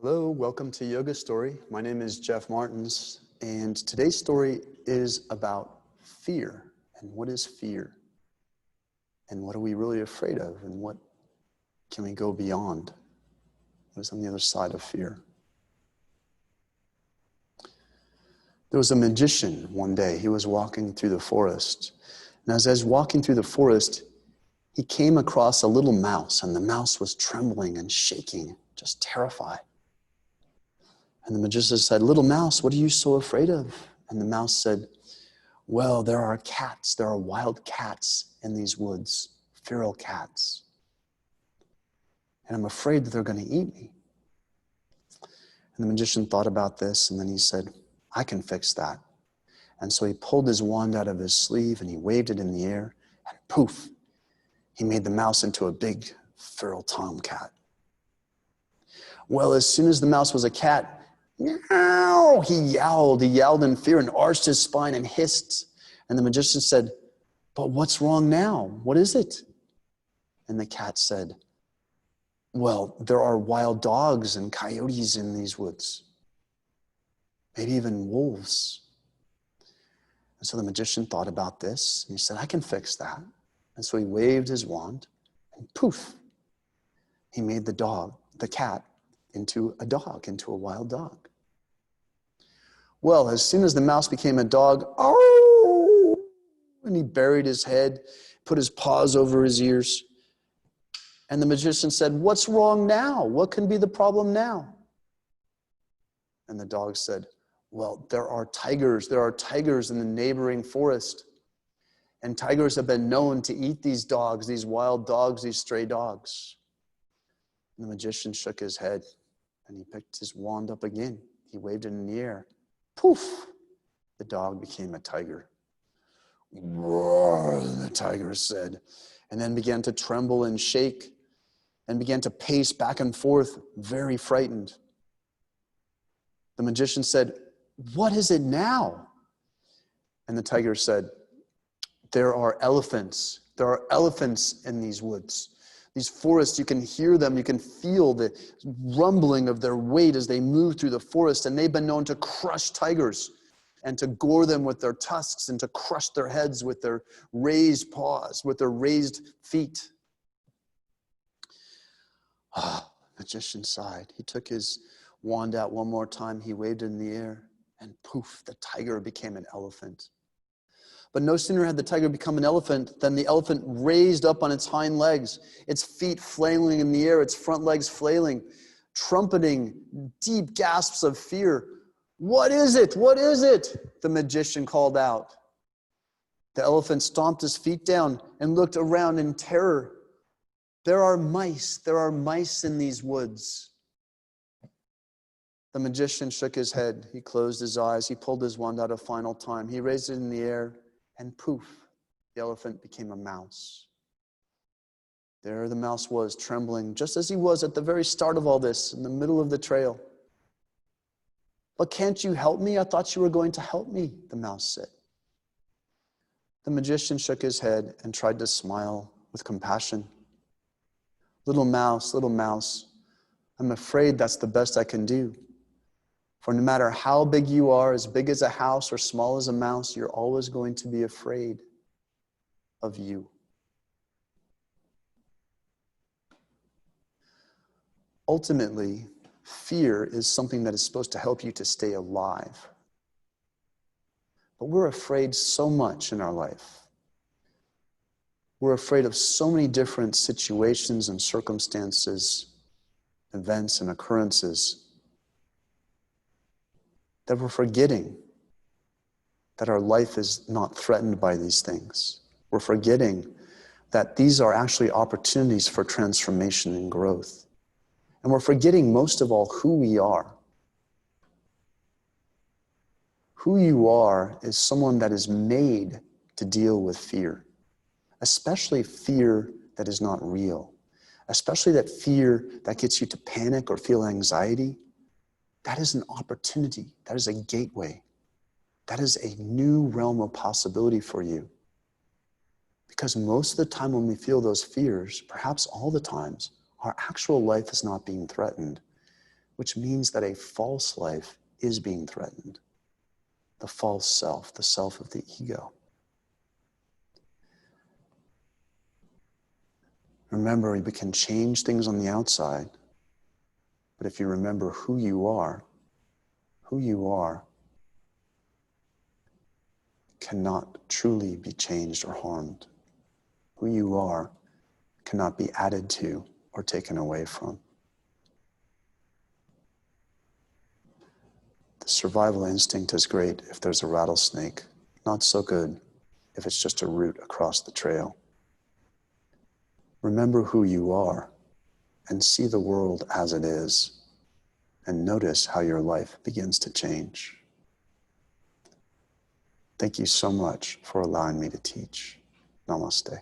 Hello, welcome to Yoga Story. My name is Jeff Martens, and today's story is about fear. And what is fear? And what are we really afraid of? And what can we go beyond? What is on the other side of fear? There was a magician one day. He was walking through the forest. And as I was walking through the forest, he came across a little mouse, and the mouse was trembling and shaking, just terrified. And the magician said, "Little mouse, what are you so afraid of?" And the mouse said, "Well, there are cats. There are wild cats in these woods, feral cats. And I'm afraid that they're going to eat me." And the magician thought about this, and then he said, "I can fix that." And so he pulled his wand out of his sleeve, and he waved it in the air, and poof, he made the mouse into a big feral tomcat. Well, as soon as the mouse was a cat, meow, he yowled in fear and arched his spine and hissed. And the magician said, "But what's wrong now? What is it?" And the cat said, "Well, there are wild dogs and coyotes in these woods, maybe even wolves." And so the magician thought about this, and he said, "I can fix that." And so he waved his wand, and poof, he made the cat, into a dog, into a wild dog. Well, as soon as the mouse became a dog, oh, and he buried his head, put his paws over his ears. And the magician said, "What's wrong now? What can be the problem now?" And the dog said, "Well, there are tigers in the neighboring forest. And tigers have been known to eat these dogs, these wild dogs, these stray dogs." And the magician shook his head, and he picked his wand up again. He waved it in the air. Poof, the dog became a tiger. "Roar," the tiger said, and then began to tremble and shake and began to pace back and forth, very frightened. The magician said, "What is it now?" And the tiger said, "There are elephants. There are elephants in these woods. These forests, you can hear them, you can feel the rumbling of their weight as they move through the forest, and they've been known to crush tigers and to gore them with their tusks and to crush their heads with their raised paws, with their raised feet." Ah, the magician sighed. He took his wand out one more time, he waved it in the air, and poof, the tiger became an elephant. But no sooner had the tiger become an elephant than the elephant raised up on its hind legs, its feet flailing in the air, its front legs flailing, trumpeting deep gasps of fear. "What is it? What is it?" the magician called out. The elephant stomped his feet down and looked around in terror. There are mice in these woods." The magician shook his head. He closed his eyes. He pulled his wand out a final time. He raised it in the air. And poof, the elephant became a mouse. There the mouse was, trembling, just as he was at the very start of all this, in the middle of the trail. "But can't you help me? I thought you were going to help me," the mouse said. The magician shook his head and tried to smile with compassion. Little mouse, I'm afraid that's the best I can do. For no matter how big you are, as big as a house or small as a mouse, you're always going to be afraid of you." Ultimately, fear is something that is supposed to help you to stay alive. But we're afraid so much in our life. We're afraid of so many different situations and circumstances, events and occurrences, that we're forgetting that our life is not threatened by these things. We're forgetting that these are actually opportunities for transformation and growth. And we're forgetting most of all who we are. Who you are is someone that is made to deal with fear, especially fear that is not real, especially that fear that gets you to panic or feel anxiety. That is an opportunity. That is a gateway. That is a new realm of possibility for you. Because most of the time when we feel those fears, perhaps all the times, our actual life is not being threatened. which means that a false life is being threatened. The false self, the self of the ego. Remember, we can change things on the outside, but if you remember who you are cannot truly be changed or harmed. Who you are cannot be added to or taken away from. The survival instinct is great if there's a rattlesnake, not so good if it's just a route across the trail. Remember who you are and see the world as it is, and notice how your life begins to change. Thank you so much for allowing me to teach. Namaste.